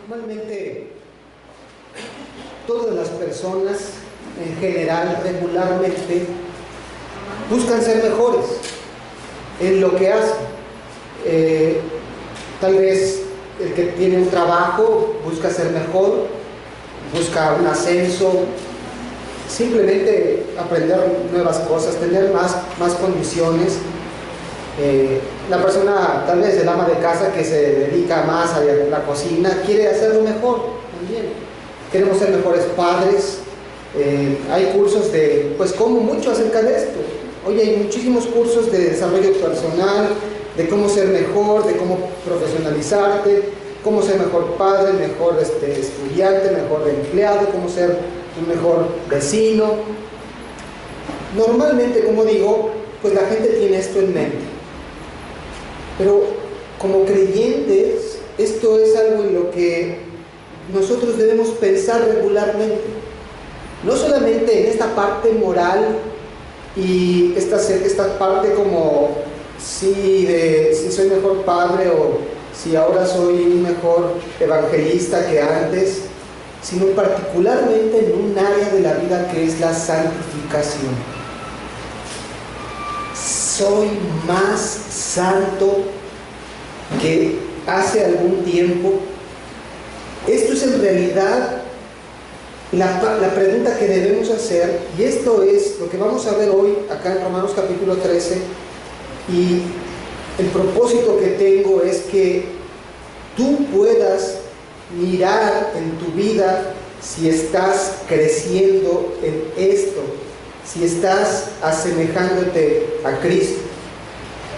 Normalmente, todas las personas, en general, regularmente, buscan ser mejores en lo que hacen. Tal vez el que tiene un trabajo busca ser mejor, busca un ascenso, simplemente aprender nuevas cosas, tener más condiciones. La persona, tal vez el ama de casa que se dedica más a la cocina, quiere hacerlo mejor también. Queremos ser mejores padres. Hay cursos de, como mucho acerca de esto. Hoy hay muchísimos cursos de desarrollo personal, de cómo ser mejor, de cómo profesionalizarte, cómo ser mejor padre, mejor estudiante, mejor empleado, cómo ser un mejor vecino. Normalmente, como digo, la gente tiene esto en mente. Pero como creyentes, esto es algo en lo que nosotros debemos pensar regularmente. No solamente en esta parte moral y esta parte como si soy mejor padre o si ahora soy un mejor evangelista que antes, sino particularmente en un área de la vida que es la santificación. Soy más santo que hace algún tiempo. Esto es en realidad la pregunta que debemos hacer, y esto es lo que vamos a ver hoy acá en Romanos capítulo 13, y el propósito que tengo es que tú puedas mirar en tu vida si estás creciendo en esto, si estás asemejándote a Cristo.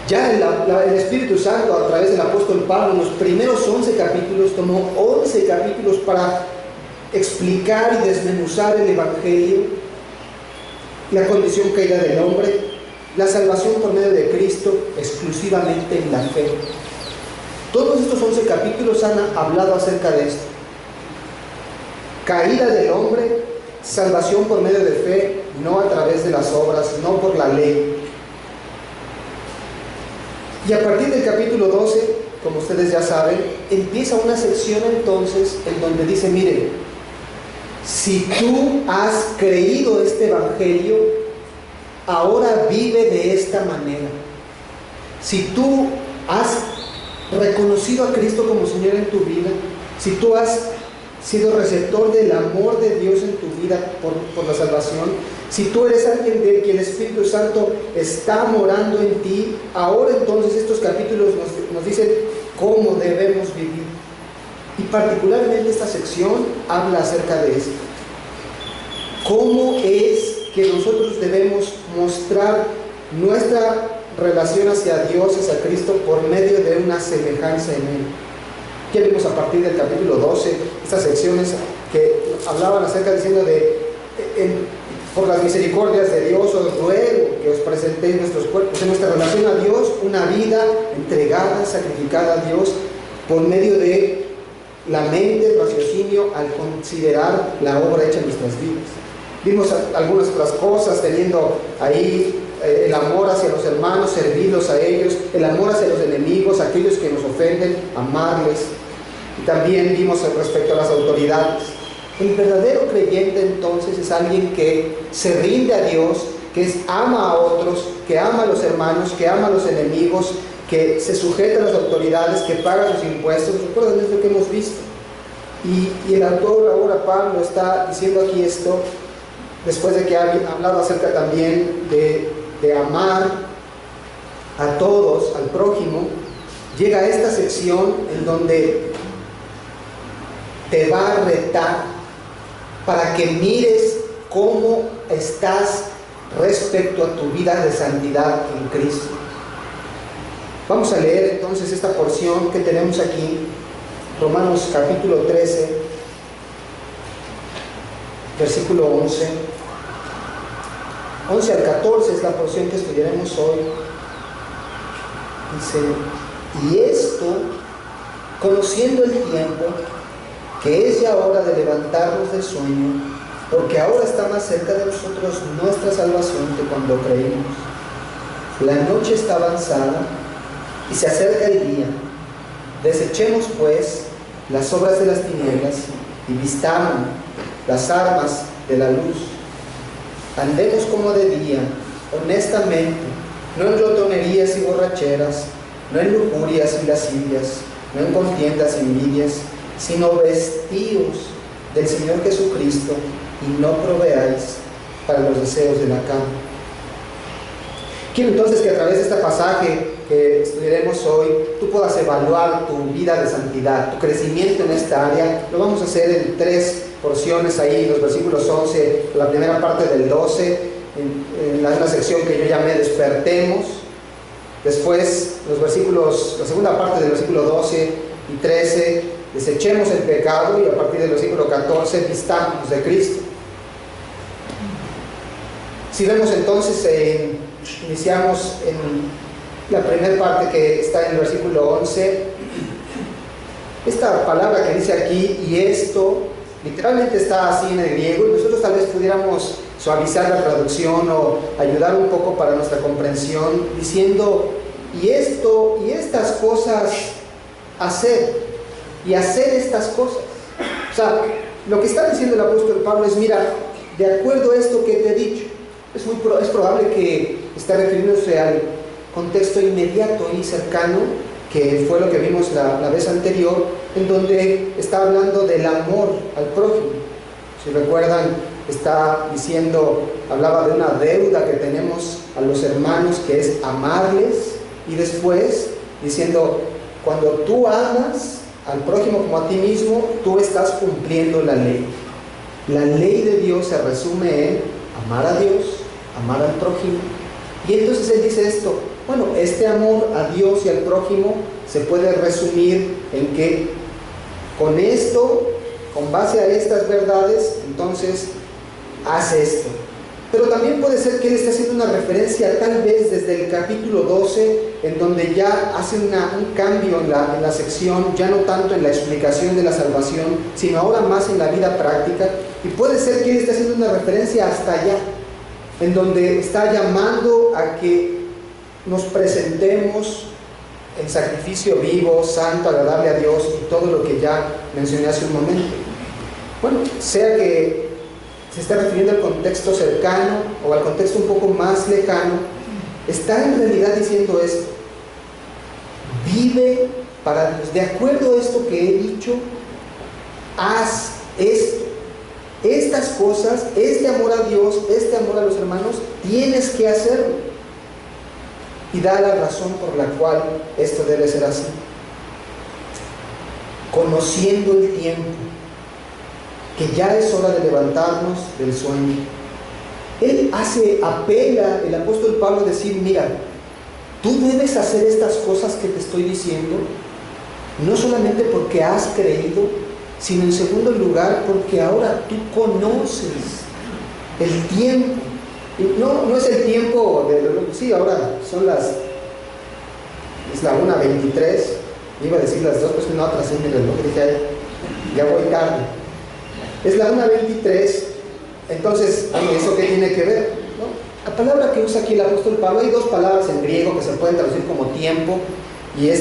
Ya el Espíritu Santo, a través del apóstol Pablo, en los primeros 11 capítulos, tomó 11 capítulos para explicar y desmenuzar el Evangelio, la condición caída del hombre, la salvación por medio de Cristo, exclusivamente en la fe. Todos estos 11 capítulos han hablado acerca de esto. Caída del hombre, salvación por medio de fe, no a través de las obras, no por la ley. Y a partir del capítulo 12, como ustedes ya saben, empieza una sección entonces en donde dice, miren, si tú has creído este Evangelio, ahora vive de esta manera. Si tú has reconocido a Cristo como Señor en tu vida, si tú has sido receptor del amor de Dios en tu vida por la salvación, si tú eres alguien de que el Espíritu Santo está morando en ti, ahora entonces estos capítulos nos dicen cómo debemos vivir. Y particularmente esta sección habla acerca de esto. ¿Cómo es que nosotros debemos mostrar nuestra relación hacia Dios, hacia Cristo, por medio de una semejanza en Él? Ya vimos a partir del capítulo 12 estas secciones que hablaban acerca diciendo por las misericordias de Dios os ruego que os presentéis nuestros cuerpos, en nuestra relación a Dios, una vida entregada, sacrificada a Dios por medio de la mente, el raciocinio, al considerar la obra hecha en nuestras vidas. Vimos algunas otras cosas, teniendo ahí el amor hacia los hermanos, servirlos a ellos, el amor hacia los enemigos, aquellos que nos ofenden, amarles. Y también vimos respecto a las autoridades. El verdadero creyente entonces es alguien que se rinde a Dios, que ama a otros, que ama a los hermanos, que ama a los enemigos, que se sujeta a las autoridades, que paga sus impuestos. Recuerden, es lo que hemos visto. Y el autor ahora, Pablo, está diciendo aquí esto, después de que ha hablado acerca también de amar a todos, al prójimo, llega a esta sección en donde te va a retar para que mires cómo estás respecto a tu vida de santidad en Cristo. Vamos a leer entonces esta porción que tenemos aquí, Romanos capítulo 13, versículo 11. 11 al 14 es la porción que estudiaremos hoy. Dice, y esto, conociendo el tiempo, que es ya hora de levantarnos del sueño, porque ahora está más cerca de nosotros nuestra salvación que cuando creímos. La noche está avanzada y se acerca el día. Desechemos pues las obras de las tinieblas y vistamos las armas de la luz. Andemos como de día, honestamente, no en glotonerías y borracheras, no en lujurias y lascivias, no en contiendas y envidias, sino vestidos del Señor Jesucristo y no proveáis para los deseos de la carne. Quiero entonces que a través de este pasaje que estudiaremos hoy, tú puedas evaluar tu vida de santidad, tu crecimiento en esta área. Lo vamos a hacer en 3 porciones ahí, los versículos 11, la primera parte del 12, en la sección que yo llamé despertemos. Después, la segunda parte del versículo 12 y 13, desechemos el pecado, y a partir del versículo 14, vistamos de Cristo. Si vemos entonces, iniciamos en la primera parte que está en el versículo 11. Esta palabra que dice aquí, y esto, literalmente está así en el griego, y nosotros tal vez pudiéramos suavizar la traducción o ayudar un poco para nuestra comprensión, diciendo, y esto, y estas cosas hacer, y hacer estas cosas. O sea, lo que está diciendo el apóstol Pablo es, mira, de acuerdo a esto que te he dicho, es probable que esté refiriéndose al contexto inmediato y cercano, que fue lo que vimos la vez anterior, en donde está hablando del amor al prójimo. Si recuerdan, está diciendo, hablaba de una deuda que tenemos a los hermanos, que es amarles, y después diciendo, cuando tú amas al prójimo como a ti mismo, tú estás cumpliendo la ley. La ley de Dios se resume en amar a Dios, amar al prójimo. Y entonces él dice esto, bueno, este amor a Dios y al prójimo se puede resumir en que con esto, con base a estas verdades, entonces haz esto. Pero también puede ser que él esté haciendo una referencia tal vez desde el capítulo 12, en donde ya hace un cambio en la sección, ya no tanto en la explicación de la salvación, sino ahora más en la vida práctica. Y puede ser que él esté haciendo una referencia hasta allá, en donde está llamando a que nos presentemos en sacrificio vivo, santo, agradable a Dios, y todo lo que ya mencioné hace un momento. Bueno, sea que se está refiriendo al contexto cercano o al contexto un poco más lejano, está en realidad diciendo esto: vive para Dios, de acuerdo a esto que he dicho, haz esto. Estas cosas, este amor a Dios, este amor a los hermanos, tienes que hacerlo. Y da la razón por la cual esto debe ser así. Conociendo el tiempo, que ya es hora de levantarnos del sueño. Él apela, el apóstol Pablo, a decir, mira, tú debes hacer estas cosas que te estoy diciendo, no solamente porque has creído, sino en segundo lugar porque ahora tú conoces el tiempo. No es el tiempo sí, ahora son es la 1:23, iba a decir las 2, pues no atrasé mi reloj, dije, ya voy tarde. Es la 1:23, entonces, ¿eso qué tiene que ver? ¿No? La palabra que usa aquí el apóstol Pablo, hay 2 palabras en griego que se pueden traducir como tiempo, y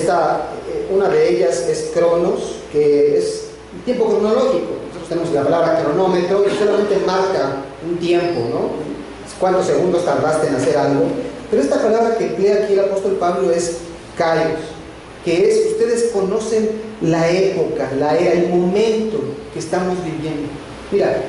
una de ellas es cronos, que es el tiempo cronológico. Nosotros tenemos la palabra cronómetro y solamente marca un tiempo, ¿no? Cuántos segundos tardaste en hacer algo. Pero esta palabra que emplea aquí el apóstol Pablo es kairos, que es, ustedes conocen la época, la era, el momento que estamos viviendo. Mira,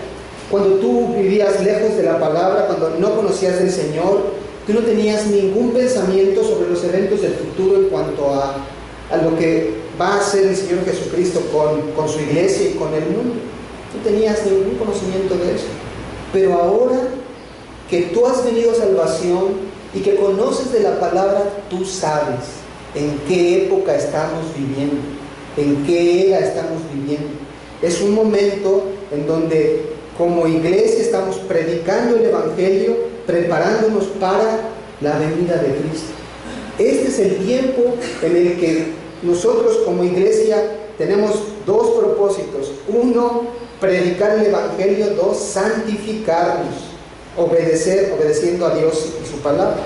cuando tú vivías lejos de la palabra, cuando no conocías del Señor, tú no tenías ningún pensamiento sobre los eventos del futuro en cuanto a lo que va a hacer el Señor Jesucristo con su iglesia y con el mundo. No tenías ningún conocimiento de eso. Pero ahora que tú has venido a salvación y que conoces de la palabra, tú sabes en qué época estamos viviendo, en qué era estamos viviendo. Es un momento en donde como iglesia estamos predicando el Evangelio, preparándonos para la venida de Cristo. Este es el tiempo en el que nosotros como iglesia tenemos 2 propósitos. 1, predicar el Evangelio. 2, santificarnos, obedeciendo a Dios y su palabra.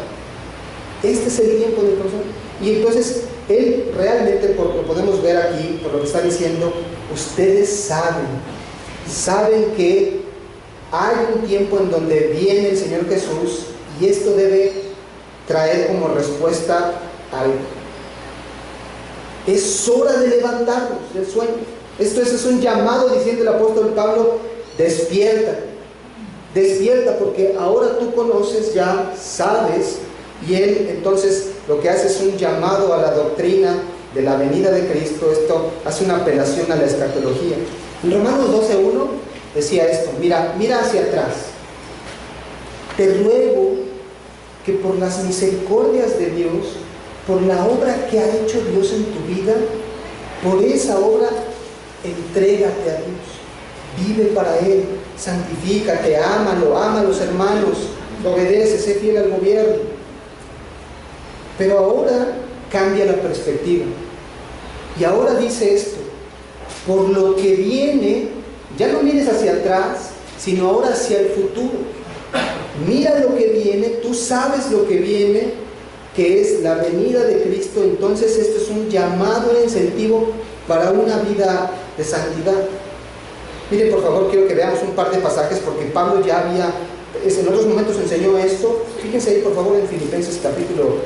Este es el tiempo de persona. Y entonces él realmente, lo podemos ver aquí, por lo que está diciendo, ustedes saben que hay un tiempo en donde viene el Señor Jesús y esto debe traer como respuesta algo. Es hora de levantarnos del sueño. Esto es un llamado, diciendo el apóstol Pablo, despierta, despierta, porque ahora tú conoces, ya sabes, y él entonces lo que hace es un llamado a la doctrina de la venida de Cristo. Esto hace una apelación a la escatología. En Romanos 12:1 decía esto: mira hacia atrás, te ruego que por las misericordias de Dios, por la obra que ha hecho Dios en tu vida, por esa obra entrégate a Dios, vive para Él, santifícate, ámalo, ama a los hermanos, obedece, sé fiel al gobierno. Pero ahora cambia la perspectiva y ahora dice esto: por lo que viene, ya no mires hacia atrás, sino ahora hacia el futuro. Mira lo que viene, tú sabes lo que viene, que es la venida de Cristo. Entonces esto es un llamado, un incentivo para una vida de santidad. Miren, por favor, quiero que veamos un par de pasajes, porque Pablo ya había, en otros momentos enseñó esto. Fíjense ahí, por favor, en Filipenses capítulo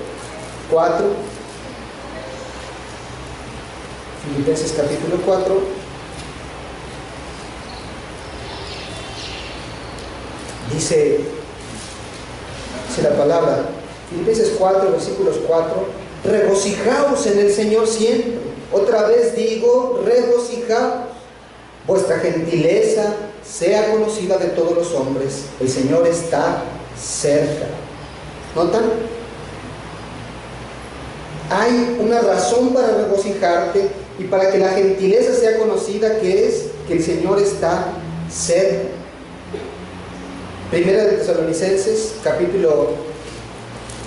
4. Filipenses capítulo 4. Dice la palabra, Filipenses 4, versículos 4: regocijaos en el Señor siempre. Otra vez digo, regocijaos. Vuestra gentileza sea conocida de todos los hombres. El Señor está cerca. ¿Notan? Hay una razón para regocijarte y para que la gentileza sea conocida, que es que el Señor está cerca. Primera de Tesalonicenses, capítulo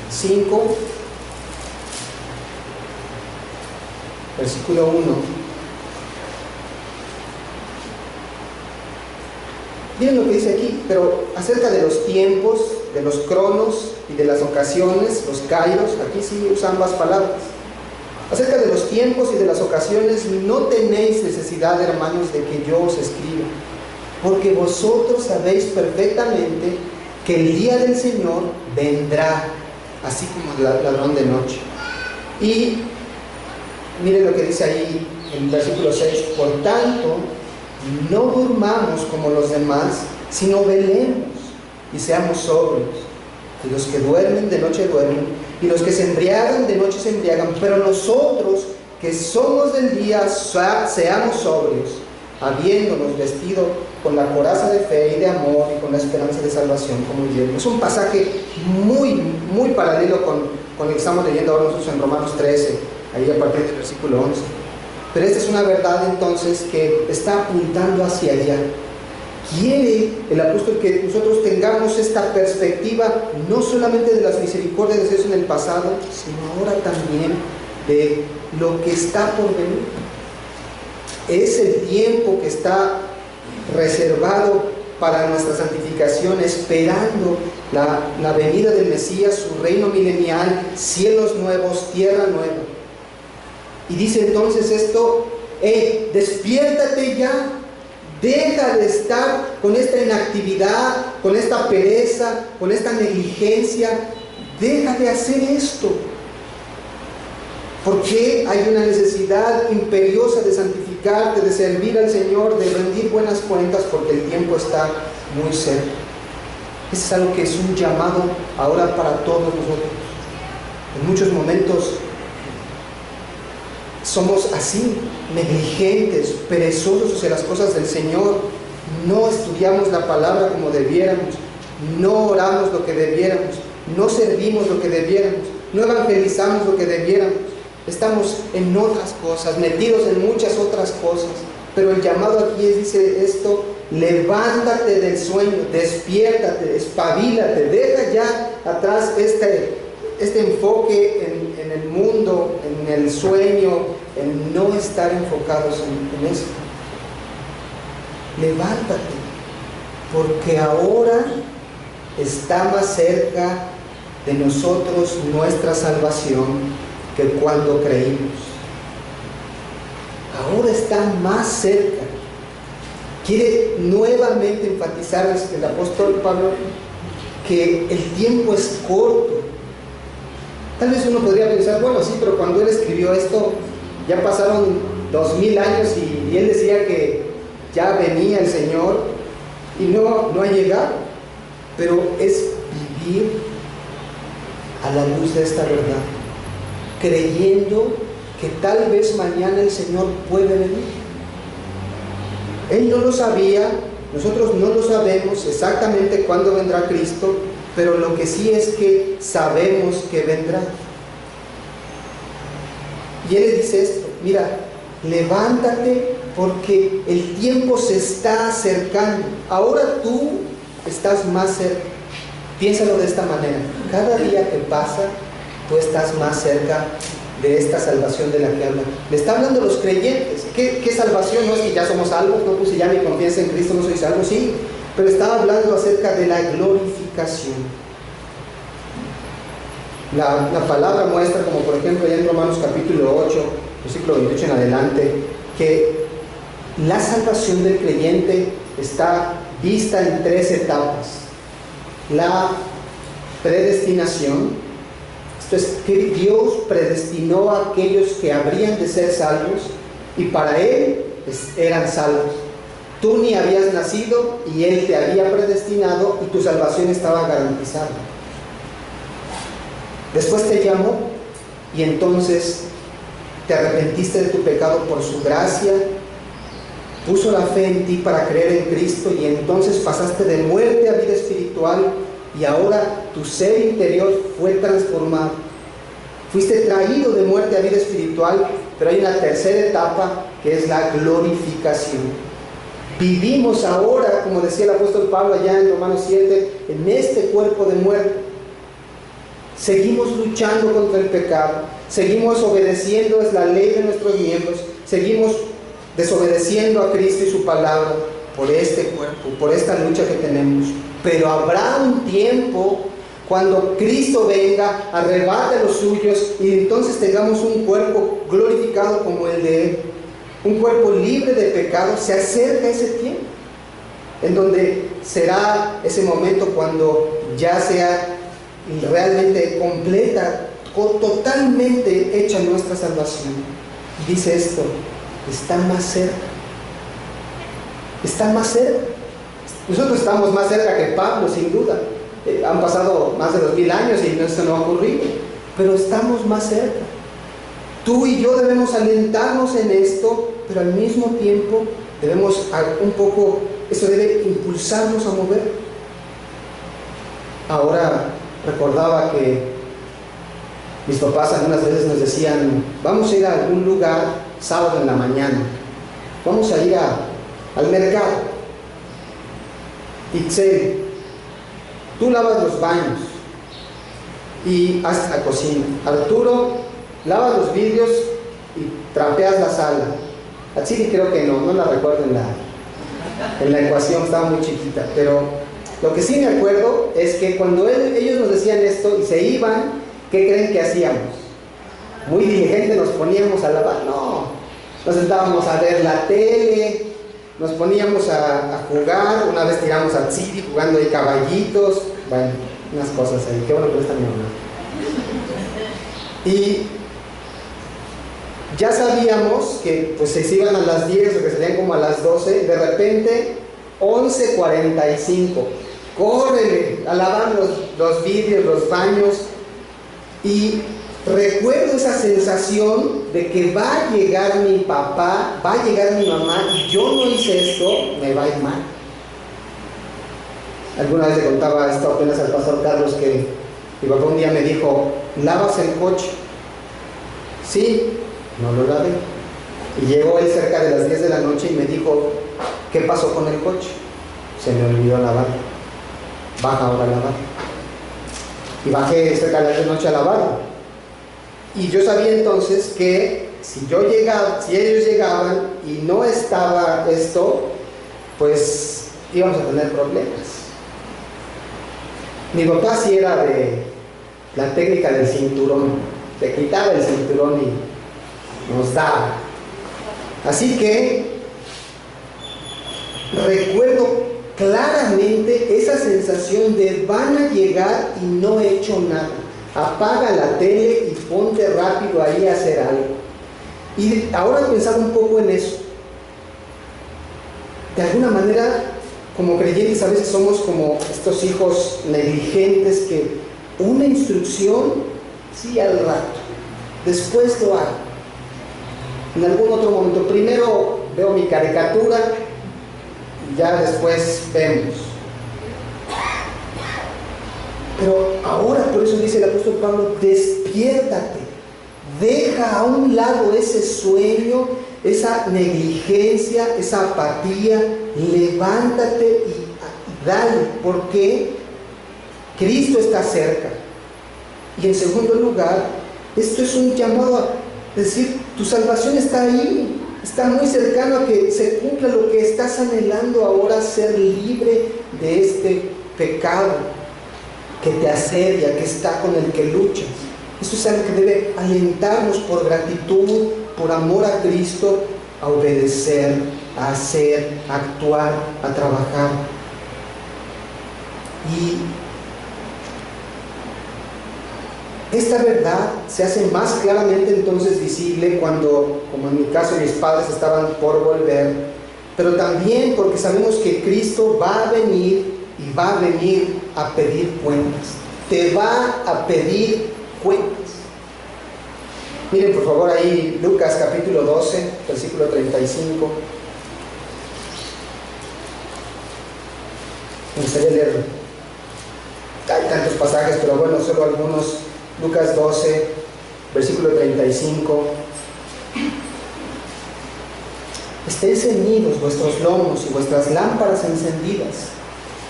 5, versículo 1. Miren lo que dice aquí, pero acerca de los tiempos, de los cronos y de las ocasiones, los kairos, aquí sí usa ambas palabras. Acerca de los tiempos y de las ocasiones, no tenéis necesidad, hermanos, de que yo os escriba, porque vosotros sabéis perfectamente que el día del Señor vendrá, así como el ladrón de noche. Y miren lo que dice ahí en el versículo 6: por tanto, no durmamos como los demás, sino velemos y seamos sobrios. Y los que duermen de noche duermen, y los que se embriagan de noche se embriagan, pero nosotros que somos del día, seamos sobrios, habiéndonos vestido con la coraza de fe y de amor y con la esperanza de salvación como yelmo. Es un pasaje muy paralelo con el que estamos leyendo ahora nosotros en Romanos 13, ahí a partir del versículo 11. Pero esta es una verdad entonces que está apuntando hacia allá. Quiere el apóstol que nosotros tengamos esta perspectiva, no solamente de las misericordias de Dios en el pasado, sino ahora también de lo que está por venir. Es el tiempo que está reservado para nuestra santificación, esperando la venida del Mesías, su reino milenial, cielos nuevos, tierra nueva. Y dice entonces esto: despiértate ya, deja de estar con esta inactividad, con esta pereza, con esta negligencia, deja de hacer esto. Porque hay una necesidad imperiosa de santificarte, de servir al Señor, de rendir buenas cuentas, porque el tiempo está muy cerca. Eso es algo que es un llamado ahora para todos nosotros. En muchos momentos somos así, negligentes, perezosos hacia las cosas del Señor. No estudiamos la palabra como debiéramos, no oramos lo que debiéramos, no servimos lo que debiéramos, no evangelizamos lo que debiéramos. Estamos en otras cosas, metidos en muchas otras cosas. Pero el llamado aquí dice esto: levántate del sueño, despiértate, espabilate, deja ya atrás este enfoque en el mundo, en el sueño, en no estar enfocados en esto. Levántate, porque ahora está más cerca de nosotros nuestra salvación que cuando creímos. Ahora está más cerca. Quiere nuevamente enfatizar el apóstol Pablo que el tiempo es corto. Tal vez uno podría pensar, bueno, sí, pero cuando él escribió esto ya pasaron 2000 años y él decía que ya venía el Señor y no ha llegado. Pero es vivir a la luz de esta verdad, creyendo que tal vez mañana el Señor puede venir. Él no lo sabía, nosotros no lo sabemos exactamente cuándo vendrá Cristo, pero lo que sí es que sabemos que vendrá. Y Él le dice esto: mira, levántate porque el tiempo se está acercando. Ahora tú estás más cerca. Piénsalo de esta manera: cada día que pasa, tú estás más cerca de esta salvación de la que habla. Le está hablando a los creyentes. ¿Qué salvación? No es que ya somos salvos, no puse ya mi confianza en Cristo, no soy salvo, sí, pero estaba hablando acerca de la glorificación. La palabra muestra, como por ejemplo ya en Romanos capítulo 8, versículo 28 en adelante, que la salvación del creyente está vista en 3 etapas. La predestinación, esto es que Dios predestinó a aquellos que habrían de ser salvos y para Él eran salvos. Tú ni habías nacido y Él te había predestinado y tu salvación estaba garantizada. Después te llamó y entonces te arrepentiste de tu pecado por su gracia, puso la fe en ti para creer en Cristo y entonces pasaste de muerte a vida espiritual y ahora tu ser interior fue transformado. Fuiste traído de muerte a vida espiritual, pero hay una tercera etapa que es la glorificación. Vivimos ahora, como decía el apóstol Pablo allá en Romanos 7, en este cuerpo de muerte. Seguimos luchando contra el pecado, seguimos obedeciendo la ley de nuestros miembros, seguimos desobedeciendo a Cristo y su palabra por este cuerpo, por esta lucha que tenemos. Pero habrá un tiempo cuando Cristo venga, arrebate los suyos y entonces tengamos un cuerpo glorificado como el de Él, un cuerpo libre de pecado. Se acerca ese tiempo en donde será ese momento cuando ya sea realmente completa, totalmente hecha nuestra salvación. Dice esto: está más cerca. Está más cerca. Nosotros estamos más cerca que Pablo, sin duda. Han pasado más de 2000 años y esto no ha ocurrido, pero estamos más cerca. Tú y yo debemos alentarnos en esto, pero al mismo tiempo debemos eso debe impulsarnos a mover. Ahora recordaba que mis papás algunas veces nos decían: vamos a ir a algún lugar sábado en la mañana, vamos a ir al mercado. Itzel, tú lavas los baños y haces la cocina. Arturo, lavas los vidrios y trapeas la sala. Así creo que no la recuerdo en la ecuación, estaba muy chiquita, pero lo que sí me acuerdo es que cuando ellos nos decían esto y se iban, ¿qué creen que hacíamos? Muy diligente nos poníamos a lavar. No, nos sentábamos a ver la tele, nos poníamos a jugar. Una vez tiramos a Tsiri jugando ahí caballitos, bueno, unas cosas ahí. Qué bueno que no está mi mamá. Y ya sabíamos que pues se iban a las 10 o que salían como a las 12. De repente 11:45, córrele a lavar los vidrios, los baños. Y recuerdo esa sensación de que va a llegar mi papá, va a llegar mi mamá y yo no hice esto, me va a ir mal. Alguna vez le contaba esto apenas al pastor Carlos, que mi papá un día me dijo: ¿lavas el coche? Sí, no lo lavé. Y llegó él cerca de las 10 de la noche y me dijo: ¿qué pasó con el coche? Se me olvidó lavar. Baja ahora a lavar. Y bajé cerca de la noche a lavarlo. Y yo sabía entonces que si ellos llegaban y no estaba esto, pues íbamos a tener problemas. Mi papá sí era de la técnica del cinturón. Te quitaba el cinturón y nos daba. Así que recuerdo claramente esa sensación de van a llegar y no he hecho nada. Apaga la tele y ponte rápido ahí a hacer algo. Y ahora pensaba un poco en eso. De alguna manera, como creyentes, a veces somos como estos hijos negligentes que una instrucción, sí, al rato, después lo hago. En algún otro momento, primero veo mi caricatura y ya después vemos. Pero ahora, por eso dice el apóstol Pablo, despiértate, deja a un lado ese sueño, esa negligencia, esa apatía, levántate y dale, porque Cristo está cerca. Y en segundo lugar, esto es un llamado a decir, tu salvación está ahí, está muy cercano a que se cumpla lo que estás anhelando ahora, ser libre de este pecado que te asedia, que está con el que luchas. Eso es algo que debe alentarnos por gratitud, por amor a Cristo, a obedecer, a hacer, a actuar, a trabajar. Y esta verdad se hace más claramente entonces visible cuando, como en mi caso, mis padres estaban por volver, pero también porque sabemos que Cristo va a venir y va a venir a pedir cuentas. Te va a pedir cuentas. Miren por favor ahí Lucas capítulo 12, versículo 35. Me gustaría leerlo. Hay tantos pasajes, pero bueno, solo algunos. Lucas 12, versículo 35. Estén ceñidos vuestros lomos y vuestras lámparas encendidas,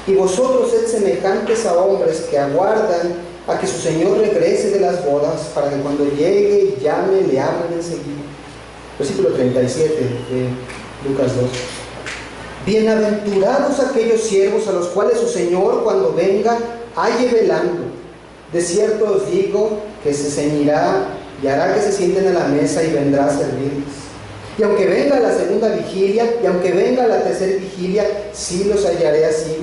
y vosotros sed semejantes a hombres que aguardan a que su Señor regrese de las bodas, para que cuando llegue y llame, le abran enseguida. Versículo 37 de Lucas 2. Bienaventurados aquellos siervos a los cuales su Señor, cuando venga, halle velando. De cierto os digo que se ceñirá y hará que se sienten a la mesa y vendrá a servirles. Y aunque venga la segunda vigilia, y aunque venga la tercera vigilia, sí los hallaré así,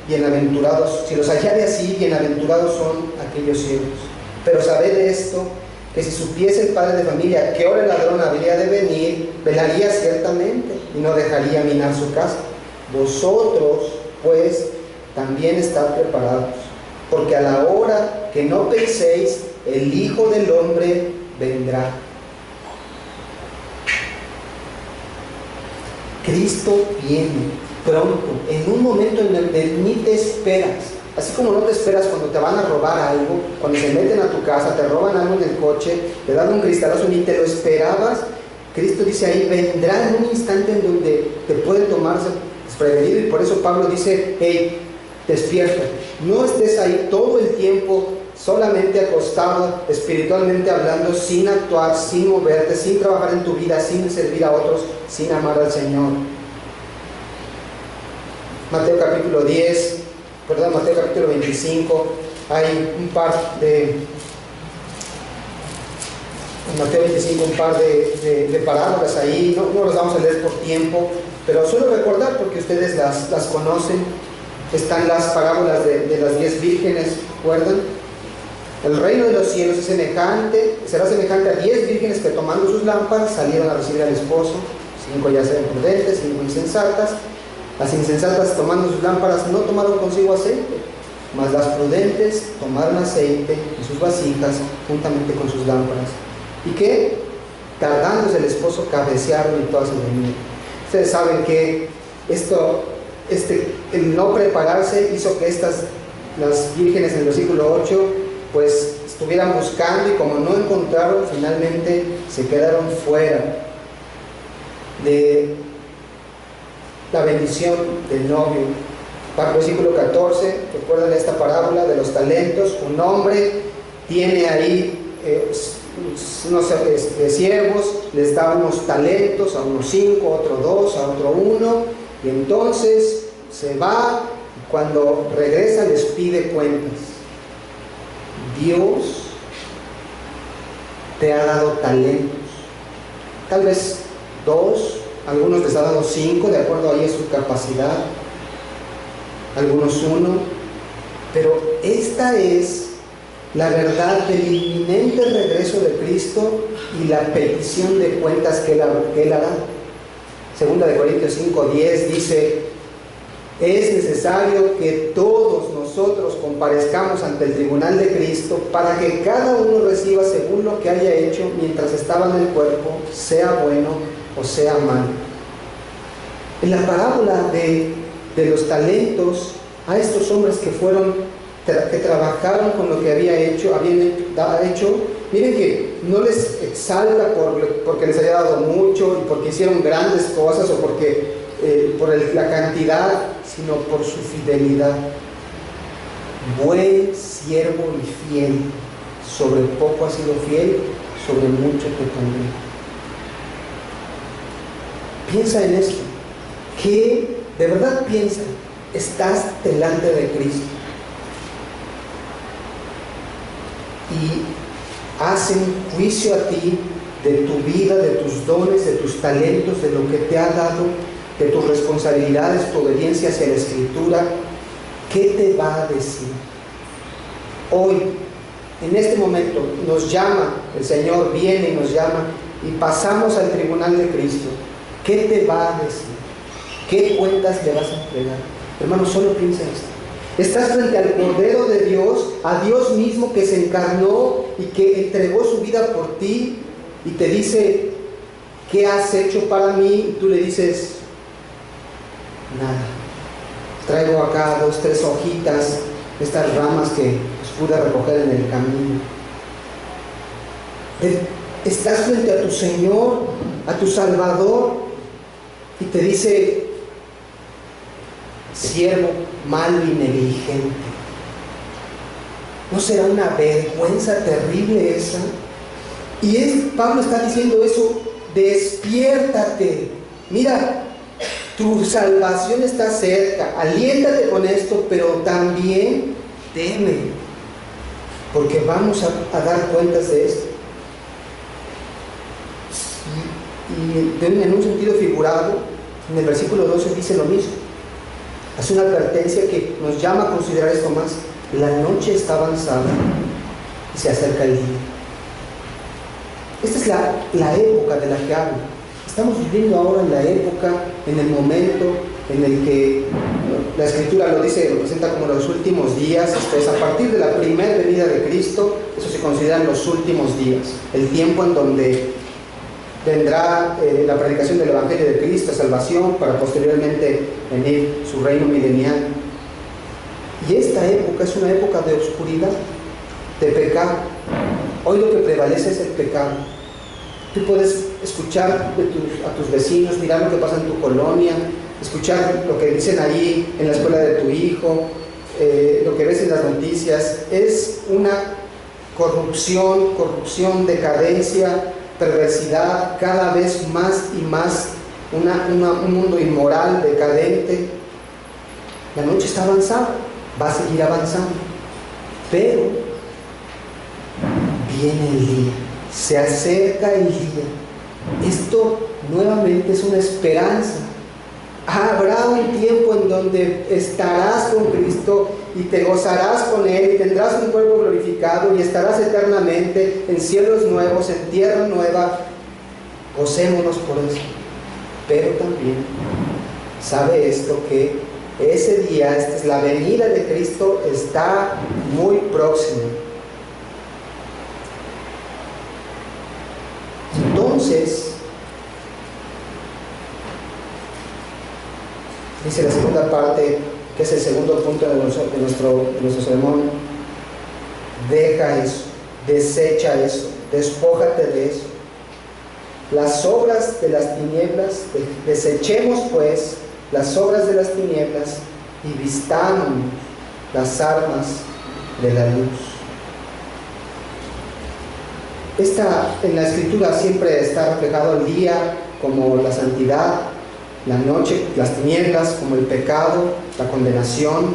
bienaventurados. Si los hallare así, bienaventurados son aquellos siervos. Pero sabed esto, que si supiese el padre de familia a qué hora el ladrón habría de venir, velaría ciertamente y no dejaría minar su casa. Vosotros, pues, también estad preparados, porque a la hora que no penséis, el Hijo del Hombre vendrá. Cristo viene pronto, en un momento en el que ni te esperas. Así como no te esperas cuando te van a robar algo, cuando se meten a tu casa, te roban algo en el coche, te dan un cristalazo, ni te lo esperabas. Cristo dice ahí, vendrá en un instante en donde te puede tomarse desprevenido, y por eso Pablo dice, hey, despierta, no estés ahí todo el tiempo solamente acostado, espiritualmente hablando, sin actuar, sin moverte, sin trabajar en tu vida, sin servir a otros, sin amar al Señor. Mateo capítulo 25, hay un par de... En Mateo 25 un par de parábolas ahí, no las vamos a leer por tiempo, pero suelo recordar porque ustedes las conocen. Están las parábolas de las 10 vírgenes, ¿recuerdan? El reino de los cielos es será semejante a 10 vírgenes que tomando sus lámparas salieron a recibir al esposo. 5 ya sean prudentes, 5 insensatas. Las insensatas tomando sus lámparas no tomaron consigo aceite, mas las prudentes tomaron aceite en sus vasijas juntamente con sus lámparas. ¿Y qué? Tardándose el esposo, cabecearon y todas se durmieron. Ustedes saben que el no prepararse hizo que las vírgenes en el versículo 8, pues estuvieran buscando, y como no encontraron, finalmente se quedaron fuera de la bendición del novio. Versículo 14, recuerdan esta parábola de los talentos. Un hombre tiene ahí unos siervos, les da unos talentos, a unos 5, a otro 2, a otro 1, y entonces se va, y cuando regresa les pide cuentas. Dios te ha dado talentos, tal vez 2, algunos les ha dado 5, de acuerdo ahí a su capacidad, algunos 1, pero esta es la verdad del inminente regreso de Cristo y la petición de cuentas que Él hará. Segunda de Corintios 5:10 dice: es necesario que todos nosotros comparezcamos ante el tribunal de Cristo para que cada uno reciba según lo que haya hecho mientras estaba en el cuerpo, sea bueno o sea malo. En la parábola de los talentos, a estos hombres que trabajaron con lo que habían hecho, miren que no les exalta porque les haya dado mucho y porque hicieron grandes cosas o porque por la cantidad, sino por su fidelidad. Buen siervo y fiel, sobre poco has sido fiel, sobre mucho te pondré. Piensa en esto, que de verdad piensa, estás delante de Cristo y hacen juicio a ti de tu vida, de tus dones, de tus talentos, de lo que te ha dado, de tus responsabilidades, tu obediencia hacia la Escritura. ¿Qué te va a decir? Hoy, en este momento, nos llama, el Señor viene y nos llama y pasamos al tribunal de Cristo. ¿Qué te va a decir? ¿Qué cuentas le vas a entregar? Hermano, solo piensa esto. Estás frente al Cordero de Dios, a Dios mismo que se encarnó y que entregó su vida por ti y te dice: ¿qué has hecho para mí? Y tú le dices: nada. Traigo acá 2, 3 hojitas, estas ramas que pude recoger en el camino. Estás frente a tu Señor, a tu Salvador, y te dice: siervo malo y negligente. ¿No será una vergüenza terrible esa? Y Pablo está diciendo eso: despiértate, mira, tu salvación está cerca, aliéntate con esto, pero también teme, porque vamos a dar cuentas de esto. Y en un sentido figurado, en el versículo 12 dice lo mismo. Hace una advertencia que nos llama a considerar esto más. La noche está avanzada y se acerca el día. Esta es la época de la que hablo. Estamos viviendo ahora en la época, en el momento en el que la Escritura lo dice, lo presenta como los últimos días. Esto es, a partir de la primera venida de Cristo, eso se consideran los últimos días, el tiempo en donde vendrá la predicación del Evangelio de Cristo, salvación, para posteriormente venir su reino milenial. Y esta época es una época de oscuridad, de pecado. Hoy lo que prevalece es el pecado. Tú puedes escuchar a tus vecinos, mirar lo que pasa en tu colonia, escuchar lo que dicen allí en la escuela de tu hijo, lo que ves en las noticias. Es una corrupción, decadencia, perversidad, cada vez más y más, un mundo inmoral, decadente. La noche está avanzada, va a seguir avanzando, pero viene el día, se acerca el día. Esto nuevamente es una esperanza. Habrá un tiempo en donde estarás con Cristo y te gozarás con Él y tendrás un cuerpo glorificado y estarás eternamente en cielos nuevos, en tierra nueva. Gocémonos por eso. Pero también sabe esto, que ese día, esta es la venida de Cristo, está muy próximo. Entonces, dice la segunda parte, que es el segundo punto de nuestro sermón: deja eso, desecha eso, despójate de eso. Las obras de las tinieblas, desechemos pues las obras de las tinieblas y vistamos las armas de la luz. En la Escritura siempre está reflejado el día como la santidad, la noche, las tinieblas como el pecado, la condenación,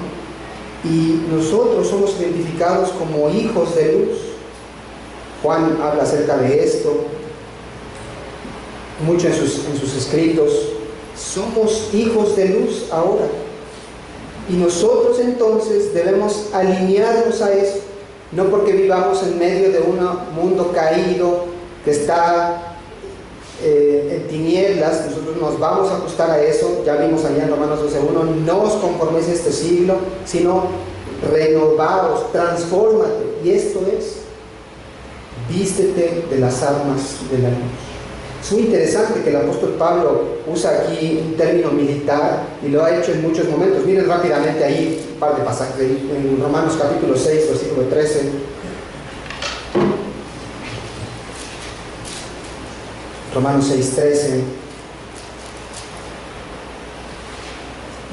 y nosotros somos identificados como hijos de luz. Juan habla acerca de esto. mucho en sus escritos, somos hijos de luz ahora. Y nosotros entonces debemos alinearnos a eso, no porque vivamos en medio de un mundo caído que está en tinieblas, nosotros nos vamos a ajustar a eso. Ya vimos allá en Romanos 12:1, no os conforméis a este siglo, sino renovaos, transfórmate. Y esto es, vístete de las armas de la luz. Es muy interesante que el apóstol Pablo usa aquí un término militar y lo ha hecho en muchos momentos. Miren rápidamente ahí un par de pasajes en Romanos capítulo 6, versículo 13. Romanos 6:13.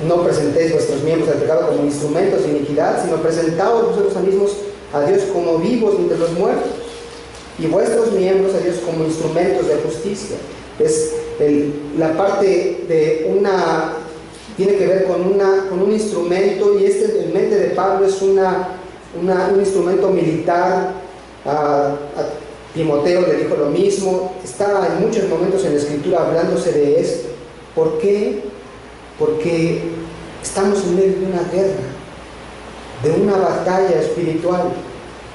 No presentéis vuestros miembros al pecado como instrumentos de iniquidad, sino presentaos vosotros mismos a Dios como vivos entre los muertos, y vuestros miembros a Dios como instrumentos de justicia. Es la parte de tiene que ver con un instrumento, y en mente de Pablo es un instrumento militar. A Timoteo le dijo lo mismo. Está en muchos momentos en la Escritura hablándose de esto. ¿Por qué? Porque estamos en medio de una guerra, de una batalla espiritual.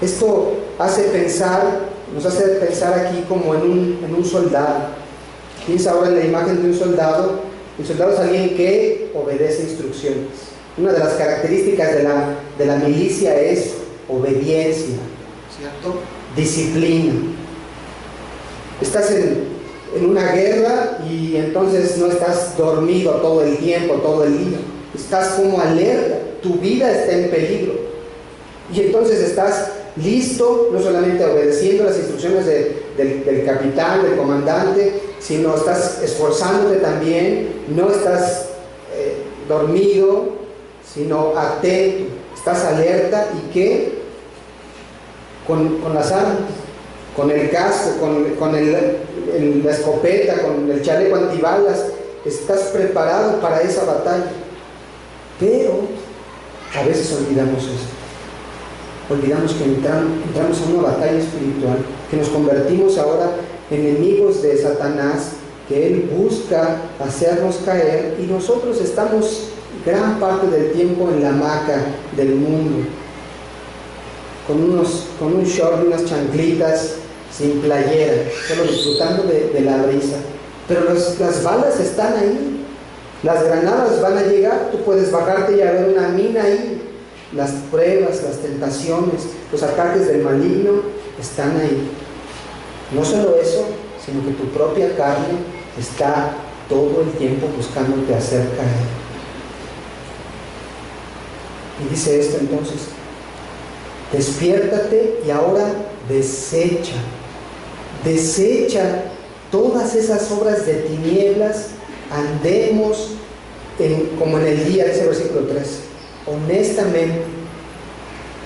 Esto nos hace pensar aquí como en un soldado. Piensa ahora en la imagen de un soldado. El soldado es alguien que obedece instrucciones. Una de las características de la milicia es obediencia, ¿cierto? Disciplina. Estás en una guerra y entonces no estás dormido todo el tiempo, todo el día. Estás como alerta, tu vida está en peligro. Y entonces estás listo, no solamente obedeciendo las instrucciones del capitán, del comandante, sino estás esforzándote también, no estás dormido, sino atento, estás alerta. ¿Y qué? Con las armas, con el casco, con la escopeta, con el chaleco antibalas, estás preparado para esa batalla. Pero a veces olvidamos eso. Olvidamos que entramos en una batalla espiritual, que nos convertimos ahora en enemigos de Satanás, que él busca hacernos caer, y nosotros estamos gran parte del tiempo en la hamaca del mundo, con un short y unas chanclitas, sin playera, solo disfrutando de la brisa. Pero las balas están ahí, las granadas van a llegar, tú puedes bajarte y haber una mina ahí. Las pruebas, las tentaciones, los ataques del maligno están ahí. No solo eso, sino que tu propia carne está todo el tiempo buscándote hacer caer. Y dice esto entonces: despiértate y ahora desecha todas esas obras de tinieblas, andemos como en el día, dice el versículo 13, honestamente.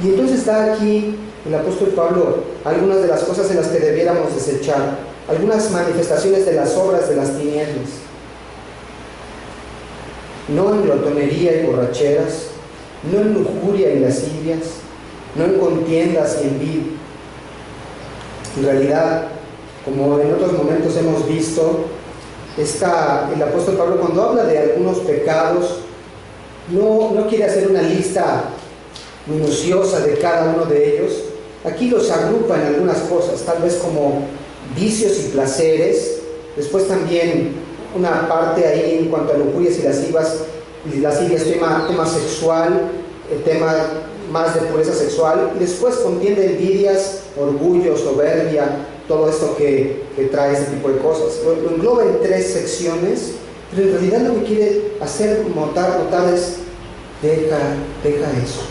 Y entonces está aquí el apóstol Pablo algunas de las cosas en las que debiéramos desechar, algunas manifestaciones de las obras de las tinieblas: no en glotonería y borracheras, no en lujuria y lascivias, no en contiendas y envidia. En realidad, como en otros momentos hemos visto, el apóstol Pablo, cuando habla de algunos pecados, no quiere hacer una lista minuciosa de cada uno de ellos. Aquí los agrupa en algunas cosas, tal vez como vicios y placeres. Después también una parte ahí en cuanto a lujurias y lascivias, tema sexual, el tema más de pureza sexual. Y después contienda, envidias, orgullo, soberbia, todo esto que trae este tipo de cosas. Lo engloba en 3 secciones, pero en realidad lo que quiere hacer notar es: deja eso.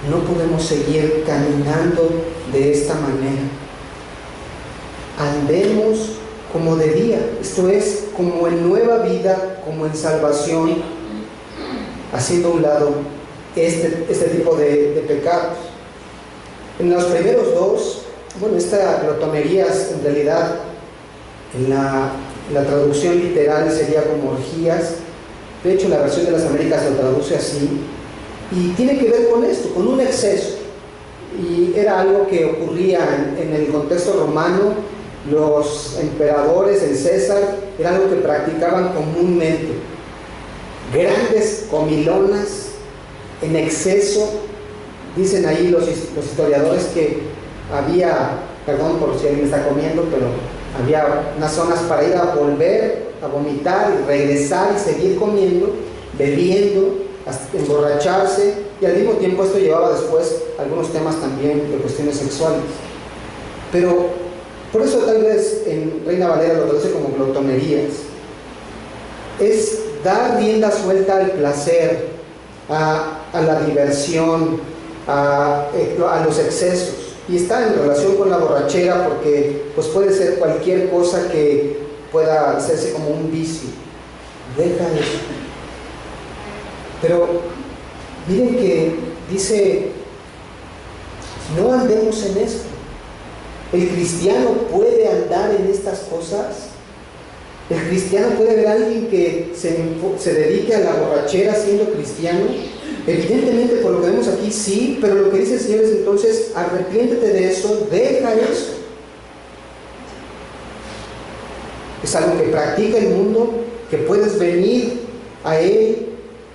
No podemos seguir caminando de esta manera. Andemos como de día, esto es, como en nueva vida, como en salvación, haciendo a un lado este tipo de pecados. En los primeros 2, esta glotonería en realidad en la traducción literal sería como orgías. De hecho, la versión de las Américas lo traduce así, y tiene que ver con esto, con un exceso. Y era algo que ocurría en el contexto romano. los emperadores, el César, era algo que practicaban comúnmente. Grandes comilonas en exceso. Dicen ahí los historiadores que había, perdón por si alguien está comiendo, pero había unas zonas para ir a volver, a vomitar y regresar y seguir comiendo, bebiendo, hasta emborracharse, y al mismo tiempo esto llevaba después algunos temas también de cuestiones sexuales. Pero por eso tal vez en Reina Valera lo traduce como glotonerías. Es dar rienda suelta al placer, a la diversión, a los excesos. Y está en relación con la borrachera porque pues puede ser cualquier cosa que pueda hacerse como un vicio. Deja eso. Pero miren que dice, no andemos en esto. El cristiano puede andar en estas cosas. El cristiano puede ver a alguien que se dedique a la borrachera siendo cristiano. Evidentemente, por lo que vemos aquí, sí, pero lo que dice el Señor es entonces, arrepiéntete de eso, deja eso. Es algo que practica el mundo, que puedes venir a Él,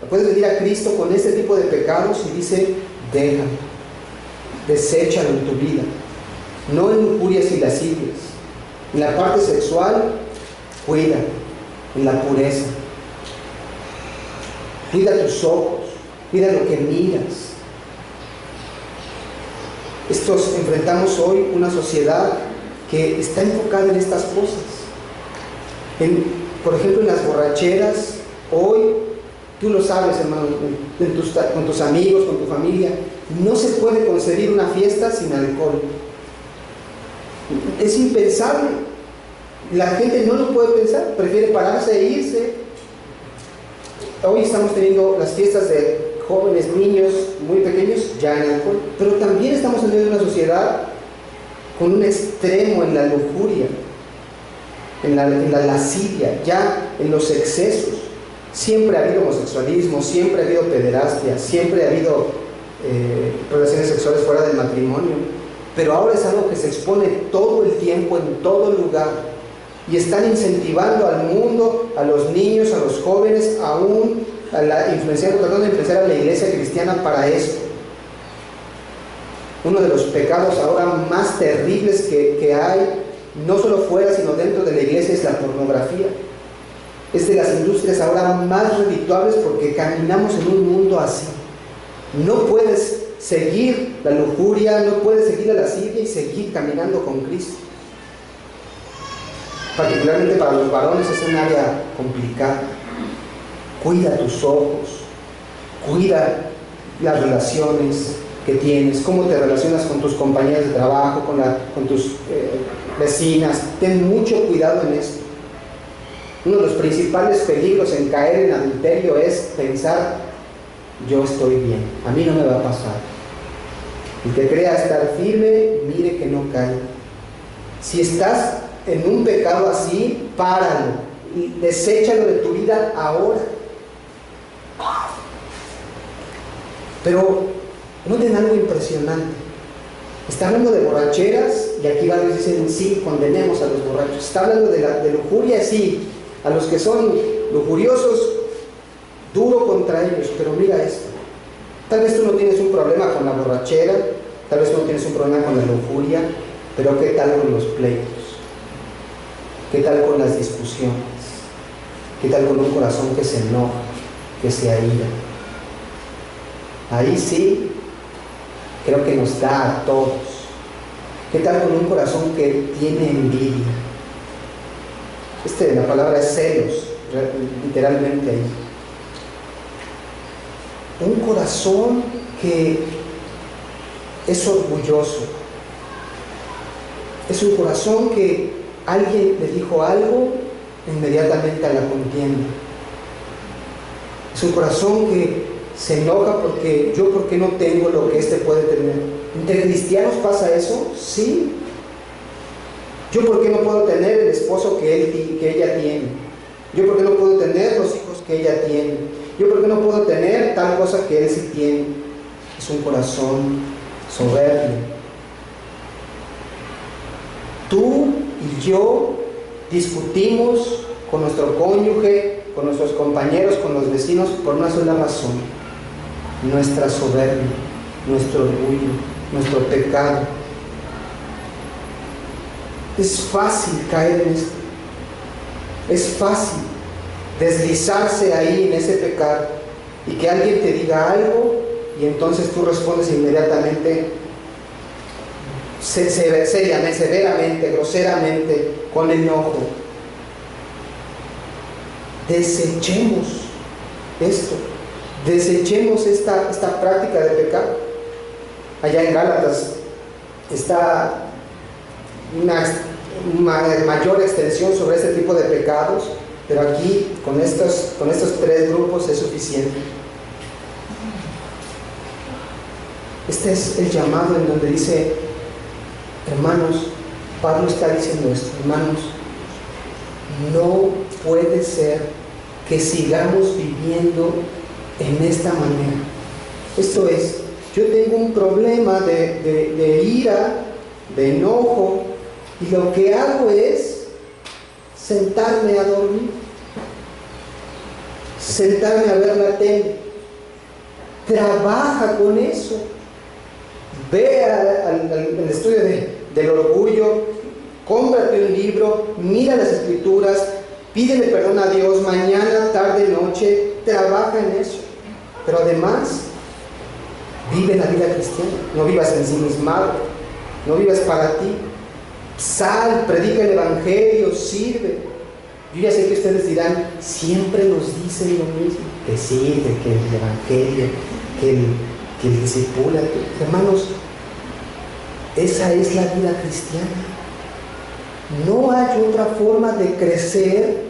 puedes venir a Cristo con este tipo de pecados y dice, déjalo, deséchalo en tu vida. No en lujurias y lascivias. En la parte sexual, cuida, en la pureza. Cuida tus ojos, cuida lo que miras. Enfrentamos hoy una sociedad que está enfocada en estas cosas. Por ejemplo, en las borracheras, hoy, tú lo sabes, hermano, con tus amigos, con tu familia, no se puede concebir una fiesta sin alcohol. Es impensable. La gente no lo puede pensar, prefiere pararse e irse. Hoy estamos teniendo las fiestas de jóvenes, niños muy pequeños, ya en alcohol, pero también estamos en medio de una sociedad con un extremo en la lujuria, en la lascivia, ya en los excesos. Siempre ha habido homosexualismo, siempre ha habido pederastia, siempre ha habido relaciones sexuales fuera del matrimonio, pero ahora es algo que se expone todo el tiempo, en todo lugar, y están incentivando al mundo, a los niños, a los jóvenes, aún tratando de influenciar a la iglesia cristiana para esto. Uno de los pecados ahora más terribles que hay, no solo fuera sino dentro de la iglesia, es la pornografía. Es de las industrias ahora más redituables porque caminamos en un mundo así. No puedes seguir la lujuria, no puedes seguir la lascivia y seguir caminando con Cristo. Particularmente para los varones es un área complicada. Cuida tus ojos, cuida las relaciones que tienes, cómo te relacionas con tus compañeros de trabajo, con tus vecinas. Ten mucho cuidado en esto. Uno de los principales peligros en caer en adulterio es pensar, yo estoy bien, a mí no me va a pasar. El que crea estar firme, mire que no cae. Si estás en un pecado así, páralo y deséchalo de tu vida ahora. Pero noten algo impresionante. Está hablando de borracheras y aquí varios dicen, sí, condenemos a los borrachos. Está hablando de lujuria, sí, a los que son lujuriosos, duro contra ellos. Pero mira esto, tal vez tú no tienes un problema con la borrachera, tal vez tú no tienes un problema con la lujuria, pero ¿qué tal con los pleitos? ¿Qué tal con las discusiones? ¿Qué tal con un corazón que se enoja, que se aira? Ahí sí, creo que nos da a todos. ¿Qué tal con un corazón que tiene envidia? La palabra es celos, literalmente ahí. Un corazón que es orgulloso. Es un corazón que alguien le dijo algo, inmediatamente a la contienda. Es un corazón que se enoja porque yo, ¿por qué no tengo lo que este puede tener? ¿Entre cristianos pasa eso? Sí. Yo, ¿por qué no puedo tener el esposo que ella tiene? Yo, ¿por qué no puedo tener los hijos que ella tiene? Yo, ¿por qué no puedo tener tal cosa que él sí tiene? Es un corazón soberbio. Tú y yo discutimos con nuestro cónyuge, con nuestros compañeros, con los vecinos, por una sola razón: nuestra soberbia, nuestro orgullo, nuestro pecado. Es fácil caer en esto. Es fácil deslizarse ahí en ese pecado y que alguien te diga algo y entonces tú respondes inmediatamente, seriamente, severamente, groseramente, con enojo. Desechemos esto, desechemos esta práctica de pecado. Allá en Gálatas está una mayor extensión sobre este tipo de pecados, pero aquí con estos tres grupos es suficiente. Este es el llamado en donde dice: hermanos, Pablo está diciendo esto, hermanos, no puede ser que sigamos viviendo en esta manera. Esto es, yo tengo un problema de ira, de enojo, y lo que hago es sentarme a dormir, sentarme a ver la tele. Trabaja con eso. Ve al estudio del orgullo, cómprate un libro, mira las escrituras, pídele perdón a Dios mañana, tarde, noche, trabaja en eso. Pero además, vive la vida cristiana. No vivas ensimismado, no vivas para ti. Sal, predica el evangelio, sirve. Yo ya sé que ustedes dirán: siempre nos dicen lo mismo, que sirve, que el evangelio, que el discipúlate. Hermanos, esa es la vida cristiana. No hay otra forma de crecer,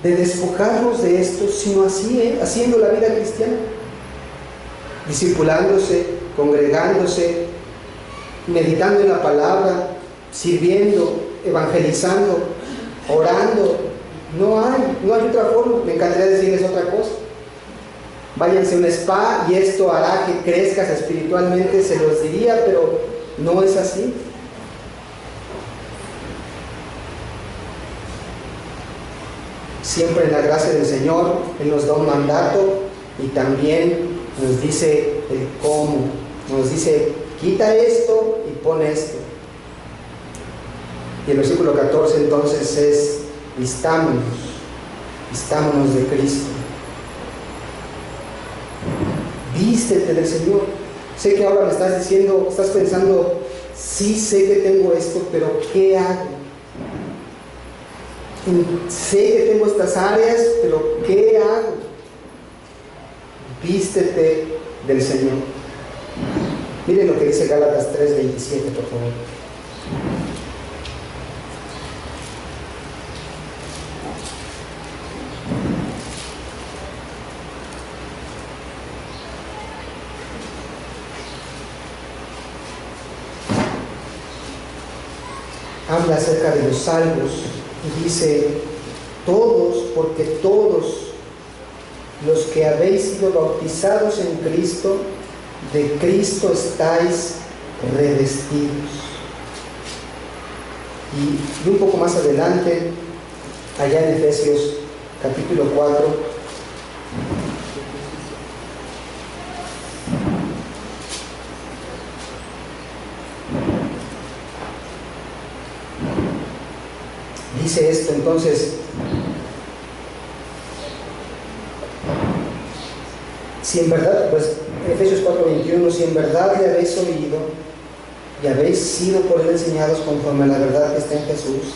de despojarnos de esto, sino así, haciendo la vida cristiana, discipulándose, congregándose, meditando en la palabra, sirviendo, evangelizando, orando. No hay otra forma. Me encantaría decirles otra cosa: váyanse a un spa y esto hará que crezcas espiritualmente, se los diría, pero no es así. Siempre en la gracia del Señor, Él nos da un mandato y también nos dice el cómo. Nos dice: quita esto y pon esto. Y el versículo 14 entonces es: vistámonos de Cristo. Vístete del Señor. Sé que ahora me estás diciendo, estás pensando: sí, sé que tengo esto, pero ¿qué hago? Sé que tengo estas áreas, pero ¿qué hago? Vístete del Señor. Miren lo que dice Gálatas 3:27, por favor. Habla acerca de los salvos y dice: todos, porque todos los que habéis sido bautizados en Cristo, de Cristo estáis revestidos. Y un poco más adelante, allá en Efesios capítulo 4, dice esto entonces: si en verdad, pues Efesios 4:21, si en verdad le habéis oído y habéis sido por él enseñados conforme a la verdad que está en Jesús,